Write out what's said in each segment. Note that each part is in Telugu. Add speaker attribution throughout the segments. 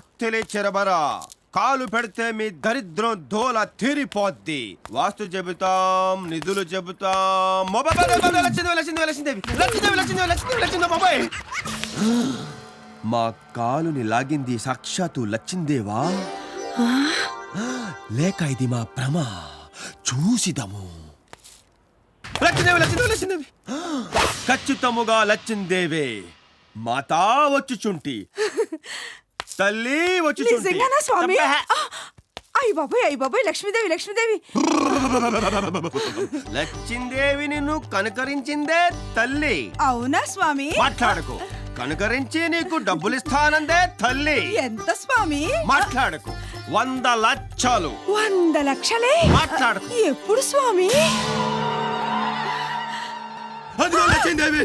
Speaker 1: అత్తెలి చెరబరా కాలు పెడితే మీ దరిద్రం దోల తీరిపోద్ది. వాస్తు చెబుతాం, నిధులు చెబుతాం. మా కాలుని లాగింది సాక్షాత్తు లచ్చిందేవా లేక ఇది మా భ్రమ? చూసిదము. లచ్చిందేవి ఖచ్చితముగా లచ్చిందేవే. మాతా వచ్చుచుంటి, తల్లి వచ్చుచుంటి.
Speaker 2: స్వామి అయ్య బాబాయ్ లక్ష్మీదేవి
Speaker 1: లచ్చిందేవి నిన్ను కనుకరించిందే తల్లి.
Speaker 2: అవునా స్వామి?
Speaker 1: మాట్లాడకు. కనుకరించి నీకు డబ్బులిస్తానందే తల్లి.
Speaker 2: ఎంత స్వామి?
Speaker 1: మాట్లాడకు. 100 లక్షలు.
Speaker 2: 100 లక్షలే?
Speaker 1: మాట్లాడకు.
Speaker 2: ఎప్పుడు స్వామి?
Speaker 1: అదిగో లచ్చిందేవి.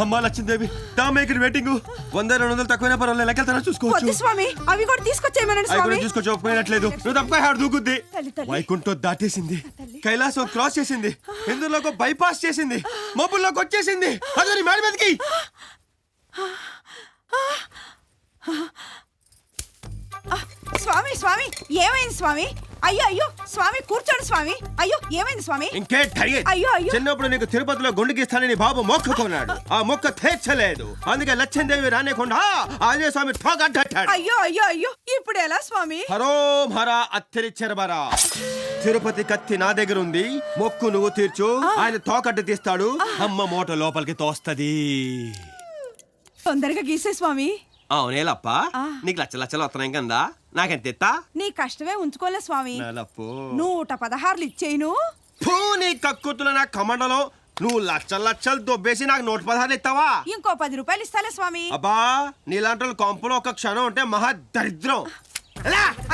Speaker 1: అమ్మా లచ్చిందేవి, టామేకర్ వెయిటింగ్. 100-200 తక్కువైనా పర్వాలేదు, లెక్కలు చూసుకోవచ్చు.
Speaker 2: స్వామి అవి కూడా తీసుకొచ్చేయమనండి స్వామి.
Speaker 1: తీసుకొచ్చి ఒప్పుకోనట్లేదు. నువ్వు తప్పక హాడు దూకుద్ది. వైకుంఠం దాటేసింది, కైలాసం క్రాస్ చేసింది, ఇందులోకి బైపాస్ చేసింది, మబ్బుల్లోకి వచ్చేసింది. అదే మేడ మీదకి.
Speaker 2: స్వామి ఏమైంది స్వామి? అయ్యో స్వామి కూర్చోండి స్వామి. అయ్యో ఏమైంది స్వామి? అయ్యో
Speaker 1: చిన్నప్పుడు నీకు తిరుపతిలో గుండు గీస్తానని బాబు మొక్కుకున్నాడు. ఆ మొక్క తీర్చలేదు. అందుకే లచ్చిందేవి రానేకుండా ఆంజనేయ స్వామి ఠోకట్టాడు.
Speaker 2: అయ్యో ఇప్పుడు ఎలా స్వామి?
Speaker 1: హరోం హర అత్తిరి చెరబరా. తిరుపతి కత్తి నా దగ్గర ఉంది. మొక్కు నువ్వు తీర్చు, ఆయన తోకట్టు తీస్తాడు. అమ్మ మూట లోపలికి తోస్తది.
Speaker 2: తొందరగా గీసే స్వామి.
Speaker 1: అవునేలప్ప, నీకు లక్షలు వస్తున్నాయి కదా, నాకెంత ఎత్తా?
Speaker 2: నీ కష్టమే ఉంచుకోలే స్వామి. 116 ఇచ్చేయను.
Speaker 1: నీ కక్కుతుల నా కమండలో నువ్వు లక్షలు దొబ్బేసి నాకు 116 ఇస్తావా?
Speaker 2: ఇంకో 10 రూపాయలు ఇస్తాలే స్వామి.
Speaker 1: అబ్బా, నీలాంటి కొంపలో ఒక క్షణం ఉంటే మహా దరిద్రం.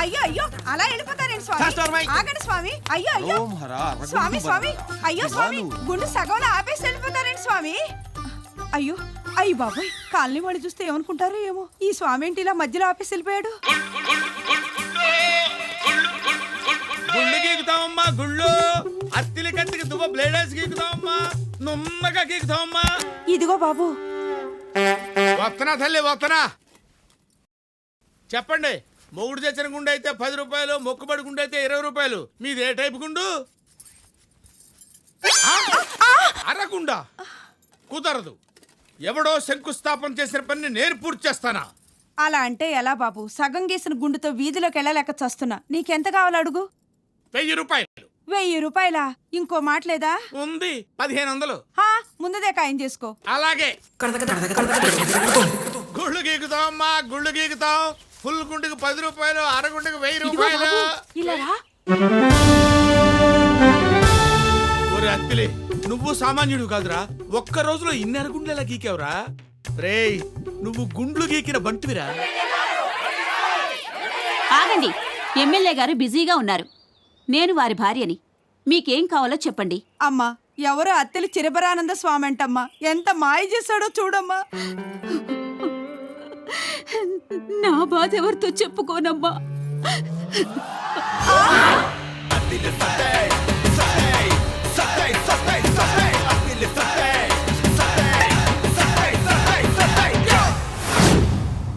Speaker 2: అయ్యో అలా వెళ్ళిపోతారేంటి స్వామి? ఆగండి స్వామి. అయ్యో స్వామి అయ్యో స్వామి, గుండు సగంలో ఆపేసి వెళ్ళిపోతారేంటి స్వామి? అయ్యో బాబాయ్, కాలనీ వాడు చూస్తే ఏమనుకుంటారో ఏమో. ఈ స్వామి ఏంటి ఇలా మధ్యలో ఆపేసి వెళ్ళిపోయాడు?
Speaker 3: గుళ్ళు గీకుతామమ్మా, గుళ్ళు అత్తిలి కత్తికి దువ్వ బ్లేడర్స్ గీకుతామమ్మా, నుమ్మగా గీకుతామమ్మా.
Speaker 2: ఇదిగో బాబు.
Speaker 3: వస్తనా తల్లి వస్తనా. చెప్పండి, మొగుడు తెచ్చిన గుండు అయితే 10 రూపాయలు, మొక్కుబడి గుండు అయితే 20 రూపాయలు. మీది ఏ టైపు గుండు? అరగుండా కుదరదు. ఎవడో శంకుస్థాపన చేసిన పని నేను పూర్తి చేస్తానా?
Speaker 2: అలా అంటే ఎలా బాబు? సగం గీసిన గుండుతో వీధిలోకి వెళ్ళలేక చస్తున్నా. నీకెంత కావాలి అడుగు?
Speaker 3: 1000 రూపాయలు.
Speaker 2: 1000 రూపాయలా? ఇంకో మాట లేదా?
Speaker 3: ఉంది, 1500.
Speaker 2: ముందుదే ఖాయం చేసుకో.
Speaker 3: అలాగే. గుళ్ళు గీకుతామమ్మా, గుళ్ళు గీకుతాం. ఫుల్ గుండుకి 10 రూపాయలు, అరగుండుకి 1000 రూపాయలు. ఒరే అత్తిలే, నువ్వు సామాన్యుడు కాదురా. ఒక్క రోజులో ఇన్ని అరగుండ్లు ఎలా గీకావురా? రేయ్, నువ్వు గుండ్లు గీకిన బంటువిరా.
Speaker 4: ఆగండి, ఎమ్మెల్యే గారు బిజీగా ఉన్నారు. నేను వారి భార్యని. మీకేం కావాలో చెప్పండి.
Speaker 2: అమ్మా, ఎవరో అత్తెలి చిరబరానంద స్వామి అంటమ్మా. ఎంత మాయ చేశాడో చూడమ్మా.
Speaker 4: నా బాధ ఎవరితో చెప్పుకోనమ్మా.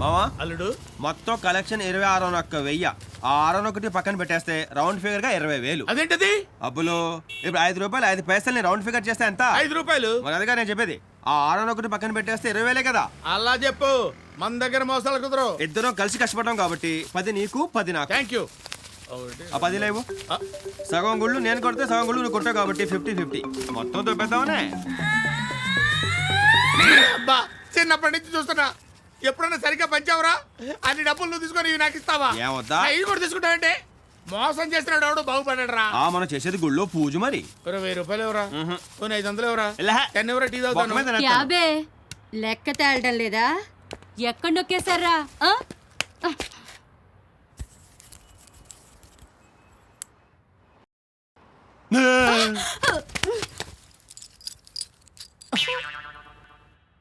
Speaker 1: మావా,
Speaker 3: అల్లుడు,
Speaker 1: మొత్తం కలెక్షన్ 26,100. ఆ 601 పక్కన పెట్టేస్తే రౌండ్ ఫిగర్ గా 20,000.
Speaker 3: అదేంటది?
Speaker 1: అబ్బులు, ఇప్పుడు 5 రూపాయలు 5 పైసల్ని రౌండ్ ఫిగర్ చేస్తే ఎంత?
Speaker 3: 5 రూపాయలు.
Speaker 1: మరి అదిగా నేను చెప్పేది. ఆ 601 పక్కన పెట్టేస్తే 20,000 కదా.
Speaker 3: అలా చెప్పు, మన దగ్గర మోసాలు కుదరవు.
Speaker 1: ఇద్దరం కలిసి కష్టపడడం కాబట్టి 10 నీకు 10 నాకు.
Speaker 3: Thank you.
Speaker 1: ఆ 10 లేవు. సగం గుళ్ళు నేను కొడితే సగం గుళ్ళు నువ్వు కొట్టావు కాబట్టి 50-50 మొత్తం దొబ్బేద్దామనే.
Speaker 3: అబ్బా, చిన్నప్పటి నుంచి చూస్తున్నా. ఎప్పుడన్నా సరిగ్గా పంచావురా? అన్ని డబ్బులు నువ్వు తీసుకొని ఇవి నాకు ఇస్తావా?
Speaker 1: ఏమొద్దా?
Speaker 3: ఇది కూడా తీసుకుంటావంటే మోసం చేస్తున్నాడు ఎవడు బాగుపడ్డాడు రా.
Speaker 1: మనం చేసేది గుళ్ళో పూజ. మరి
Speaker 3: 1000 రూపాయలు ఎవరా? 500 ఎవరా?
Speaker 1: ఇలా
Speaker 3: 10 ఎవరా? టీ తాగుతాను.
Speaker 4: యాబే, లెక్క తేలడం లేదా? ఎక్కడ నొక్కేశారా?